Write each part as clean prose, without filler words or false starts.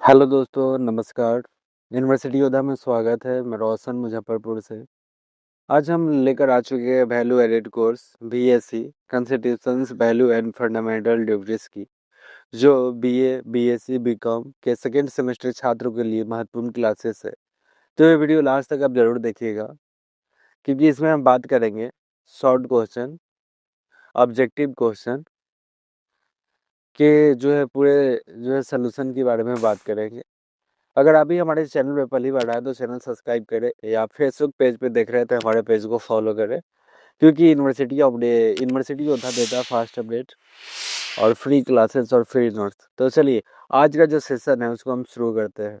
Hello दोस्तों, नमस्कार। University योद्धा में स्वागत है। मैं रोशन मुजफ्फरपुर से। आज हम लेकर आ चुके हैं value added course BSc constitutions value and fundamental duties की, जो बीए, बीएससी, बीकॉम के सेकेंड सेमेस्टर छात्रों के लिए महत्वपूर्ण क्लासेस है। तो ये वीडियो लास्ट तक आप जरूर देखिएगा, क्योंकि इसमें हम बात करेंगे शॉर्ट क्वेश्चन, ऑब्जेक्टिव क्वेश्चन के जो है पूरे जो है सोल्यूशन के बारे में बात करेंगे। अगर अभी हमारे चैनल पे पहली बार आए तो चैनल सब्सक्राइब करें, या फेसबुक पेज पे देख रहे हैं तो हमारे पेज को फॉलो करें, क्योंकि यूनिवर्सिटी होता देता है फास्ट अपडेट और फ्री क्लासेस और फ्री नोट्स। तो चलिए आज का जो सेशन है उसको हम शुरू करते हैं।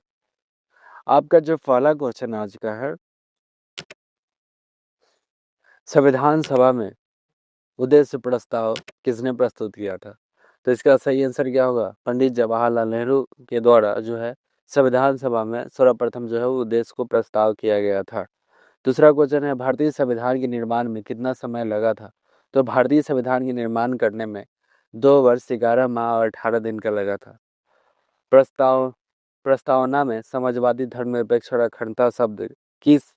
आपका जो पहला क्वेश्चन आज का है, संविधान सभा में उद्देश्य प्रस्ताव किसने प्रस्तुत किया था? तो इसका सही आंसर क्या होगा? पंडित जवाहरलाल नेहरू के द्वारा जो है संविधान सभा में सर्वप्रथम जो है उद्देश्य को प्रस्ताव किया गया था। दूसरा क्वेश्चन है, भारतीय संविधान के निर्माण में कितना समय लगा था? तो भारतीय संविधान के निर्माण करने में 2 वर्ष 11 माह और 18 दिन का लगा था। प्रस्तावना में समाजवादी, धर्मनिरपेक्ष और अखंडता शब्द किस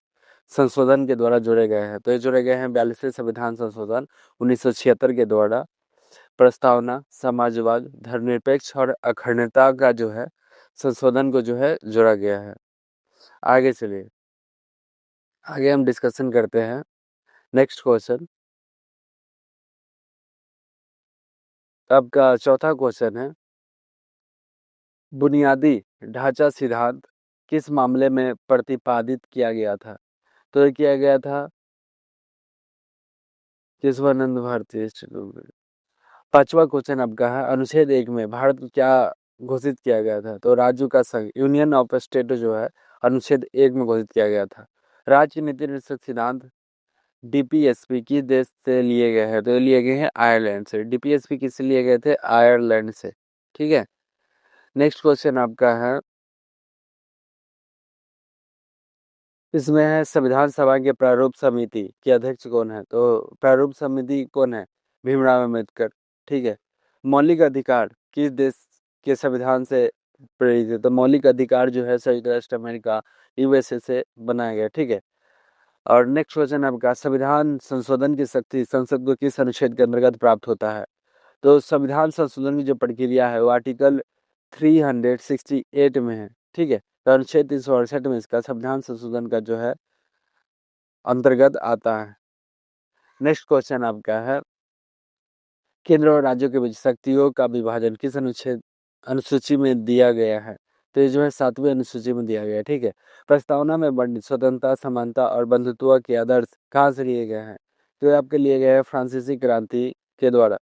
संशोधन के द्वारा जोड़े गए हैं? तो ये जोड़े गए हैं 42वें संविधान संशोधन 1976 के द्वारा। प्रस्तावना, समाजवाद, धर्मनिरपेक्ष और अखंडता का जो है संशोधन को जो है जोड़ा गया है। आगे चलिए, आगे हम डिस्कशन करते हैं। नेक्स्ट क्वेश्चन, आपका चौथा क्वेश्चन है, बुनियादी ढांचा सिद्धांत किस मामले में प्रतिपादित किया गया था? तो ये किया गया था केशवानंद भारती इंस्टीट्यूट में। पांचवा क्वेश्चन आपका है, अनुच्छेद 1 में भारत को क्या घोषित किया गया था? तो राज्यों का संघ, यूनियन ऑफ स्टेट जो है अनुच्छेद 1 में घोषित किया गया था। राज्य नीति निर्देशक सिद्धांत डीपीएसपी किस देश से लिए गए हैं? तो ये लिए गए हैं आयरलैंड से। डीपीएसपी किससे लिए गए थे? आयरलैंड से। ठीक है। नेक्स्ट क्वेश्चन आपका है, इसमें है संविधान सभा के प्रारूप समिति के अध्यक्ष कौन है? तो प्रारूप समिति कौन है? भीमराव अम्बेडकर। ठीक है। मौलिक अधिकार किस देश के संविधान से प्रेरित है? तो मौलिक अधिकार जो है संयुक्त राष्ट्र अमेरिका, यूएसए से बनाया गया। ठीक है। और नेक्स्ट क्वेश्चन आपका, संविधान संशोधन की शक्ति संसद को किस अनुच्छेद के अंतर्गत प्राप्त होता है? तो संविधान संशोधन की जो प्रक्रिया है वो आर्टिकल 368 में है। ठीक है। तो अनुच्छेद 368 में इसका संविधान संशोधन का जो है अंतर्गत आता है। नेक्स्ट क्वेश्चन आपका है, केंद्र और राज्यों के बीच शक्तियों का विभाजन किस अनुसूची में दिया गया है? तो ये जो है 7वीं अनुसूची में दिया गया है। ठीक है। प्रस्तावना में वर्णित स्वतंत्रता, समानता और बंधुत्व के आदर्श कहाँ से लिए गए हैं? तो ये आपके लिए गए हैं फ्रांसीसी क्रांति के द्वारा।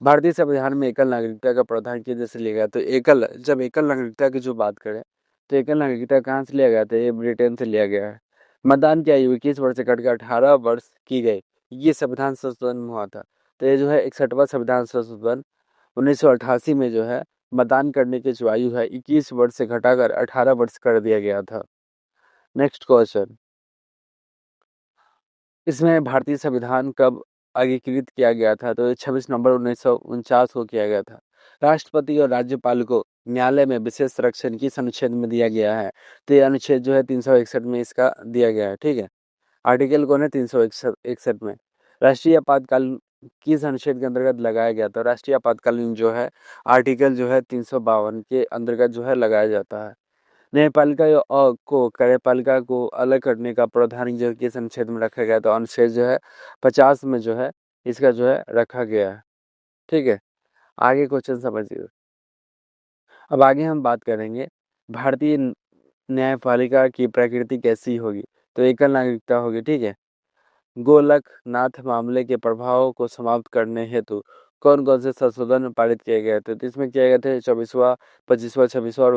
भारतीय संविधान में एकल नागरिकता का प्रावधान किस देश से लिया गया? तो जब एकल नागरिकता की जो बात करें तो एकल नागरिकता कहाँ से लिया गया था? ये ब्रिटेन से लिया गया है। मतदान की आयु 21 वर्ष से घटकर 18 वर्ष की गई, ये संविधान संशोधन में हुआ था। तो ये जो है 61वां संविधान संशोधन 1988 में जो है मतदान करने की जो आयु है 21 वर्ष से घटाकर 18 वर्ष कर दिया गया था। नेक्स्ट क्वेश्चन, इसमें भारतीय संविधान कब अंगीकृत किया गया था? तो 26 नवंबर 1949 को किया गया था। राष्ट्रपति और राज्यपाल को न्यायालय में विशेष संरक्षण किस अनुच्छेद में दिया गया है? तो ये अनुच्छेद जो है 361 में इसका दिया गया है। ठीक है। आर्टिकल कौन है? 361 में। राष्ट्रीय आपातकाल किस अनुच्छेद के अंतर्गत लगाया गया था? राष्ट्रीय आपातकालीन जो है आर्टिकल जो है 352 के अंतर्गत जो है लगाया जाता है। न्यायपालिका को कार्यपालिका को अलग करने का प्रावधान जो किस अनुच्छेद में रखा गया? तो अनुच्छेद जो है 50 में जो है इसका जो है रखा गया है। ठीक है। आगे क्वेश्चन समझिए। अब आगे हम बात करेंगे भारतीय न्यायपालिका की प्रकृति कैसी होगी? तो एकल नागरिकता होगी। ठीक है। गोलकनाथ मामले के प्रभाव को समाप्त करने हेतु कौन कौन से संशोधन पारित किए गए थे? तो इसमें किया गया था 24वां, 25वां, 26वां और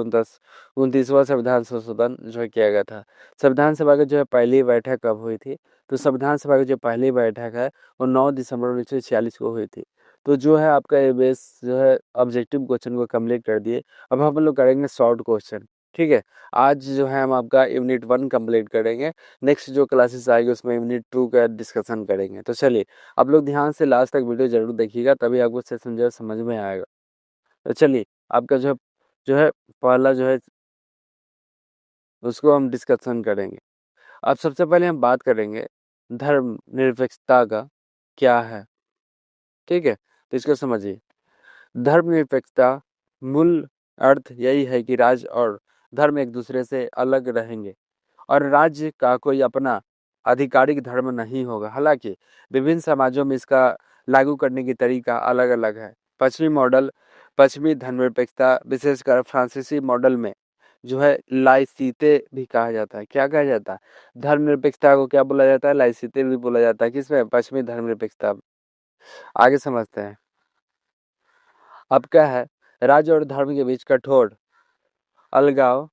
29वां संविधान संशोधन जो है किया गया था। संविधान सभा की जो है पहली बैठक कब हुई थी? तो संविधान सभा की जो पहली बैठक है वो 9 दिसंबर 1946 को हुई थी। तो जो है आपका ये बेस जो है ऑब्जेक्टिव क्वेश्चन को कम्प्लीट कर दिए। अब हम लोग करेंगे शॉर्ट क्वेश्चन। ठीक है। आज जो है हम आपका यूनिट 1 कम्प्लीट करेंगे। नेक्स्ट जो क्लासेस आएगी उसमें यूनिट 2 का डिस्कशन करेंगे। तो चलिए आप लोग ध्यान से लास्ट तक वीडियो जरूर देखिएगा, तभी आपको सेशन जो है समझ में आएगा। तो चलिए आपका जो है पहला जो है उसको हम डिस्कशन करेंगे। अब सबसे पहले हम बात करेंगे धर्मनिरपेक्षता का क्या है, ठीक है? तो इसको समझिए। धर्मनिरपेक्षता मूल अर्थ यही है कि राज्य और धर्म एक दूसरे से अलग रहेंगे और राज्य का कोई अपना आधिकारिक धर्म नहीं होगा। हालांकि विभिन्न समाजों में इसका लागू करने की तरीका अलग-अलग है। पश्चिमी मॉडल, पश्चिमी धर्मनिरपेक्षता, विशेषकर फ्रांसीसी मॉडल में जो है लाइसिते भी कहा जाता है। क्या कहा जाता है? धर्मनिरपेक्षता को क्या बोला जाता है? लाइसिते भी बोला जाता है। किसमें? पश्चिमी धर्मनिरपेक्षता। आगे समझते हैं। अब क्या है, राज्य और धर्म के बीच कठोर अलगाव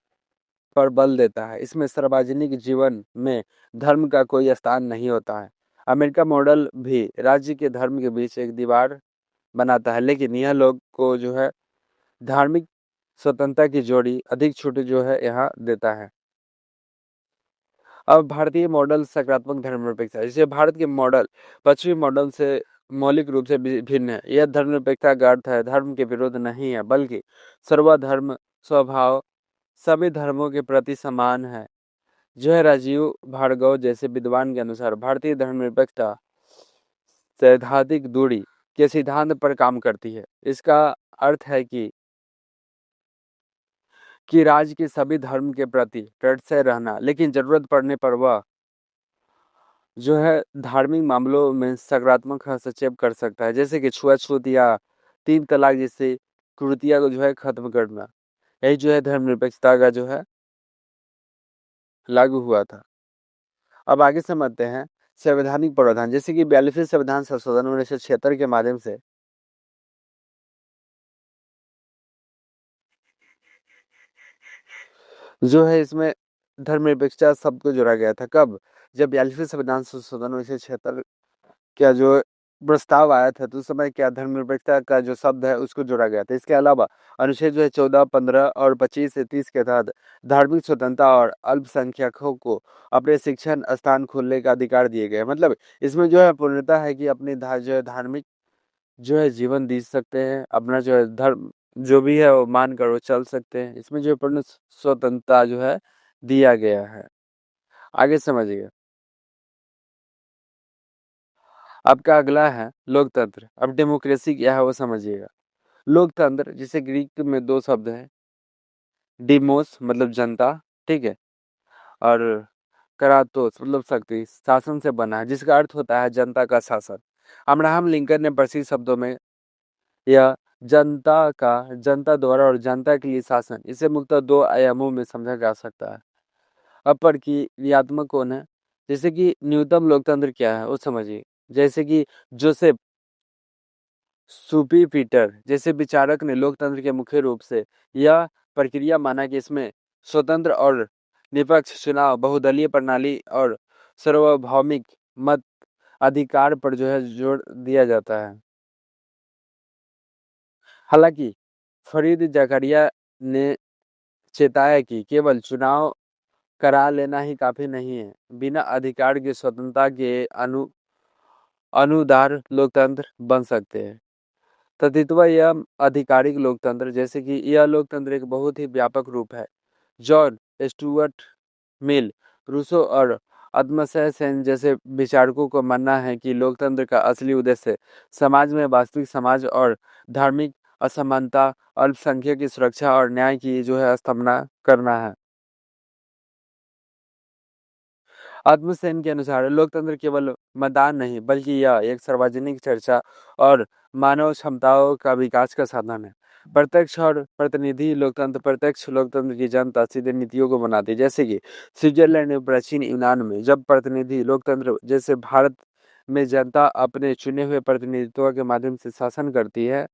पर बल देता है। इसमें सार्वजनिक जीवन में धर्म का कोई स्थान नहीं होता है। अमेरिका मॉडल भी राज्य के धर्म के बीच एक दीवार बनाता है, लेकिन यह लोग को जो है धार्मिक स्वतंत्रता की जोड़ी अधिक छूट जो है यहाँ देता है। अब भारतीय मॉडल सकारात्मक धर्मनिरपेक्षता, जैसे भारत के मॉडल पश्चिमी मॉडल से मौलिक रूप से भिन्न है। यह धर्मनिरपेक्षता का अर्थ है धर्म के विरोध नहीं है, बल्कि सर्वधर्म स्वभाव सभी धर्मों के प्रति समान है। जो है राजीव भार्गव जैसे विद्वान के अनुसार भारतीय धर्मनिरपेक्षता सैद्धांतिक दूरी के सिद्धांत पर काम करती है। इसका अर्थ है कि राज्य के सभी धर्म के प्रति टैक्स रहना, लेकिन जरूरत पड़ने पर वह जो है धार्मिक मामलों में सकारात्मक हस्तक्षेप कर सकता है, जैसे कि छुआछूत या तीन तलाक जैसी कुरीतियां को जो है खत्म करना। यही जो है धर्मनिरपेक्षता का जो है लागू हुआ था। अब आगे समझते हैं संवैधानिक प्रावधान, जैसे कि 42वें संविधान संशोधन 1976 के माध्यम से जो है इसमें धर्मनिरपेक्षता शब्द को जोड़ा गया था। कब? जब 42वें संविधान संशोधन 1976 का जो प्रस्ताव आया था, तो उस समय क्या धर्मनिरपेक्षता का जो शब्द है उसको जोड़ा गया था। इसके अलावा अनुच्छेद जो है 14, 15 और 25 से 30 के तहत धार्मिक स्वतंत्रता और अल्पसंख्यकों को अपने शिक्षण स्थान खोलने का अधिकार दिए गए। मतलब इसमें जो है पूर्णता है कि अपनी जो है धार्मिक जो है जीवन जी सकते हैं, अपना जो है धर्म जो भी है वो मान कर वो चल सकते हैं। इसमें जो है पूर्ण स्वतंत्रता जो है दिया गया है। आगे समझिए। आपका अगला है लोकतंत्र। अब डेमोक्रेसी क्या है वो समझिएगा। लोकतंत्र जिसे ग्रीक में दो शब्द हैं, डिमोस मतलब जनता, ठीक है, और करातोस मतलब शक्ति, शासन से बना है, जिसका अर्थ होता है जनता का शासन। अब्राहम लिंकन ने प्रसिद्ध शब्दों में यह जनता द्वारा और जनता के लिए शासन, इसे मुख्यतः दो आयामों में समझा जा सकता है। अप्रक्रियात्मक कौन है? जैसे कि न्यूनतम लोकतंत्र क्या है वो समझिए। जैसे कि जोसेफ सुपी पीटर जैसे विचारक ने लोकतंत्र के मुख्य रूप से यह प्रक्रिया माना कि इसमें स्वतंत्र और निष्पक्ष चुनाव, बहुदलीय प्रणाली और सार्वभौमिक मत अधिकार पर जो है जोर दिया जाता है। हालांकि फरीद जकरिया ने चेताया कि केवल चुनाव करा लेना ही काफी नहीं है। बिना अधिकार की स्वतंत्रता के अनुदार लोकतंत्र बन सकते हैं। तथितवा यह आधिकारिक लोकतंत्र, जैसे कि यह लोकतंत्र एक बहुत ही व्यापक रूप है। जॉन स्टुअर्ट मिल, रूसो और अदमसे सेन जैसे विचारकों को मानना है कि लोकतंत्र का असली उद्देश्य समाज में वास्तविक समाज और धार्मिक असमानता, अल्पसंख्यक की सुरक्षा और न्याय की जो है स्थापना करना है। आत्मसेन के अनुसार लोकतंत्र केवल मतदान नहीं, बल्कि यह एक सार्वजनिक चर्चा और मानव क्षमताओं का विकास का साधन है। प्रत्यक्ष और प्रतिनिधि लोकतंत्र, प्रत्यक्ष लोकतंत्र की जनता सीधे नीतियों को बनाती है, जैसे कि स्विट्जरलैंड में प्राचीन यूनान में जब प्रतिनिधि लोकतंत्र, जैसे भारत में जनता अपने चुने हुए प्रतिनिधित्व के माध्यम से शासन करती है।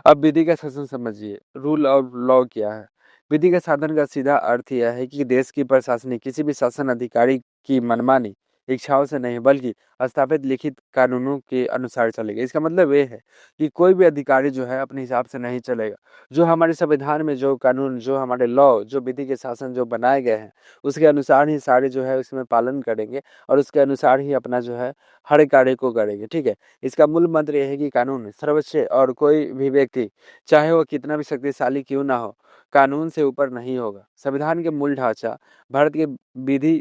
अब विधि का शासन समझिए। रूल ऑफ लॉ क्या है? विधि का साधन का सीधा अर्थ यह है कि देश की प्रशासनिक किसी भी शासन अधिकारी की मनमानी इच्छाओं से नहीं बल्कि स्थापित लिखित कानूनों के अनुसार चलेगा। इसका मतलब ये है कि कोई भी अधिकारी जो है अपने हिसाब से नहीं चलेगा। जो हमारे संविधान में जो कानून, जो हमारे लॉ, जो विधि के शासन जो बनाए गए हैं, उसके अनुसार ही सारे जो है उसमें पालन करेंगे और उसके अनुसार ही अपना जो है हर कार्य को करेंगे। ठीक है। इसका मूल मंत्र यह है कि कानून सर्वोच्च और कोई भी व्यक्ति, चाहे वो कितना भी शक्तिशाली क्यों ना हो, कानून से ऊपर नहीं होगा। संविधान के मूल ढांचा भारत के विधि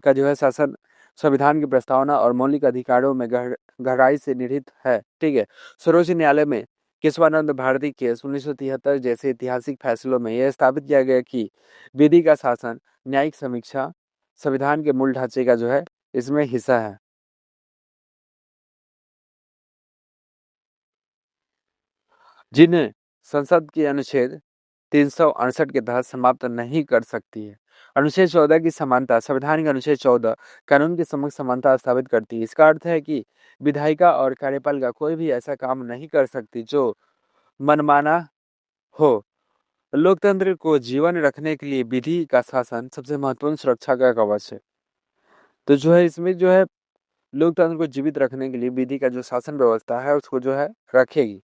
का जो है शासन, संविधान की प्रस्तावना और मौलिक अधिकारों में गहराई से निहित है। ठीक है। सर्वोच्च न्यायालय में केशवानंद भारती केस 1973 जैसे ऐतिहासिक फैसलों में यह स्थापित किया गया कि विधि का शासन, न्यायिक समीक्षा संविधान के मूल ढांचे का जो है इसमें हिस्सा है। जिन्हें संसद के अनुच्छेद 368 के तहत समाप्त नहीं कर सकती है। अनुच्छेद 14 की समानता, संविधान का अनुच्छेद 14 कानून की समक्ष समानता स्थापित करती है। इसका अर्थ है कि विधायिका और कार्यपालिका कोई भी ऐसा काम नहीं कर सकती जो मनमाना हो। लोकतंत्र को जीवन रखने के लिए विधि का शासन सबसे महत्वपूर्ण सुरक्षा का कवच है। तो जो है इसमें जो है लोकतंत्र को जीवित रखने के लिए विधि का जो शासन व्यवस्था है उसको जो है रखेगी।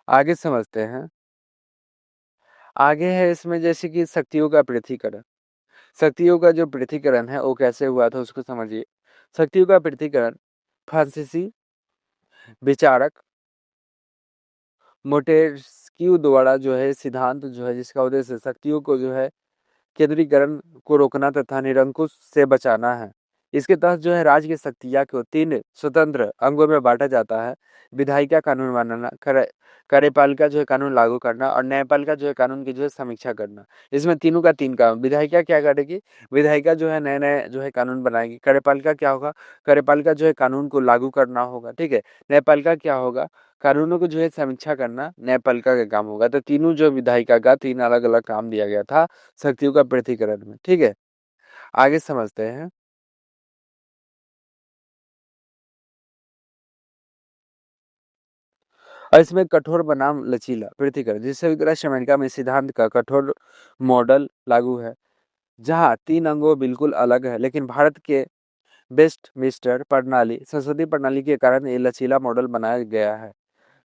आगे समझते हैं। आगे है इसमें जैसे कि शक्तियों का पृथकीकरण। शक्तियों का जो पृथकीकरण है वो कैसे हुआ था उसको समझिए। शक्तियों का पृथकीकरण फ्रांसीसी विचारक मोंटेस्क्यू द्वारा जो है सिद्धांत जो है जिसका उद्देश्य शक्तियों को जो है केंद्रीकरण को रोकना तथा निरंकुश से बचाना है। इसके तहत जो है राज्य की शक्तियाँ को 3 स्वतंत्र अंगों में बांटा जाता है। विधायिका कानून बनाना, कार्यपालिका जो है कानून लागू करना और न्यायपालिका जो है कानून की जो है समीक्षा करना। इसमें तीनों का 3 काम। विधायिका क्या करेगी? विधायिका जो है नए-नए जो है कानून बनाएगी। कार्यपालिका क्या होगा? कार्यपालिका जो है कानून को लागू करना होगा। ठीक है। न्यायपालिका क्या होगा? कानूनों को जो है समीक्षा करना न्यायपालिका का काम होगा। तो तीनों जो विधायिका का 3 अलग-अलग काम दिया गया था शक्तियों का पृथक्करण में। ठीक है। आगे समझते हैं। और इसमें कठोर बनाम लचीला पृथक्करण, जिससे युक्तराष्ट्र अमेरिका में सिद्धांत का कठोर मॉडल लागू है, जहाँ 3 अंगों बिल्कुल अलग है, लेकिन भारत के वेस्टमिंस्टर प्रणाली, संसदीय प्रणाली के कारण ये लचीला मॉडल बनाया गया है।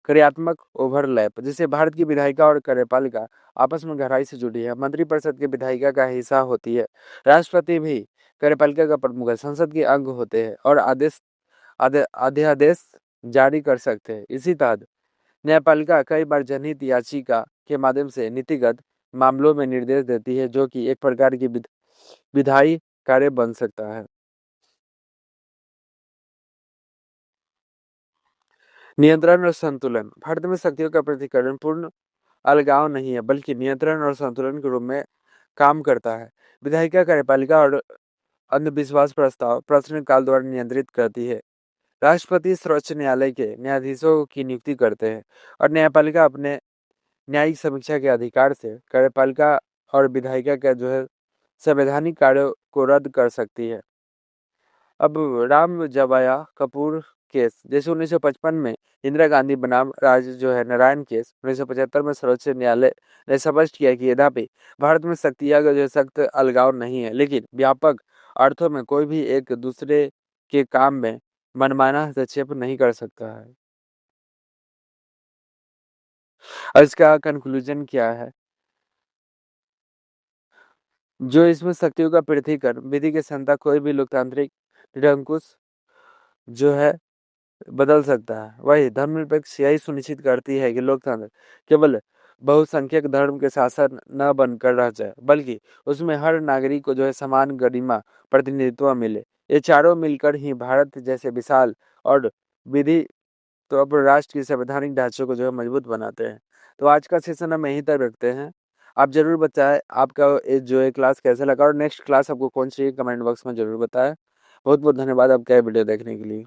कार्यात्मक ओवरलैप, जिससे भारत की विधायिका और कार्यपालिका आपस में गहराई से जुड़ी है। मंत्रिपरिषद की विधायिका का हिस्सा होती है। राष्ट्रपति भी कार्यपालिका का प्रमुख है। संसद के अंग होते हैं और अध्यादेश जारी कर सकते हैं। इसी तहत न्यायपालिका कई बार जनहित याचिका के माध्यम से नीतिगत मामलों में निर्देश देती है, जो कि एक प्रकार की विधायी कार्य बन सकता है। नियंत्रण और संतुलन, भारत में शक्तियों का प्रतिकरण पूर्ण अलगाव नहीं है, बल्कि नियंत्रण और संतुलन के रूप में काम करता है। विधायिका कार्यपालिका और अंधविश्वास प्रस्ताव प्रश्नकाल द्वारा नियंत्रित करती है। राष्ट्रपति सर्वोच्च न्यायालय के न्यायाधीशों की नियुक्ति करते हैं और न्यायपालिका अपने न्यायिक समीक्षा के अधिकार से कार्यपालिका और विधायिका का जो है संवैधानिक कार्यों को रद्द कर सकती है। अब राम जवाया कपूर केस, जैसे 1955 में इंदिरा गांधी बनाम राज जो है नारायण केस, 1975 में सर्वोच्च न्यायालय ने स्पष्ट किया कि यद्यपि भारत में शक्तियां का जो सख्त अलगाव नहीं है, लेकिन व्यापक अर्थों में कोई भी एक दूसरे के काम में मनमाना हस्तक्षेप नहीं कर सकता है। और इसका कंक्लूजन क्या है? जो इसमें शक्तियों का पृथक्करण विधि की क्षमता कोई भी लोकतांत्रिक निरंकुश जो है बदल सकता है। वही धर्मनिरपेक्ष यही सुनिश्चित करती है कि लोकतंत्र केवल बहुसंख्यक धर्म के शासन न बनकर रह जाए, बल्कि उसमें हर नागरिक को जो है समान गरिमा, प्रतिनिधित्व मिले। ये चारों मिलकर ही भारत जैसे विशाल और विधि तो अब राष्ट्र की संवैधानिक ढांचे को जो है मजबूत बनाते हैं। तो आज का सेशन हम यहीं तक रखते हैं। आप जरूर बताएं आपका ये जो है क्लास कैसा लगा और नेक्स्ट क्लास आपको कौन सी कमेंट बॉक्स में जरूर बताएं। बहुत बहुत धन्यवाद आपका वीडियो देखने के लिए।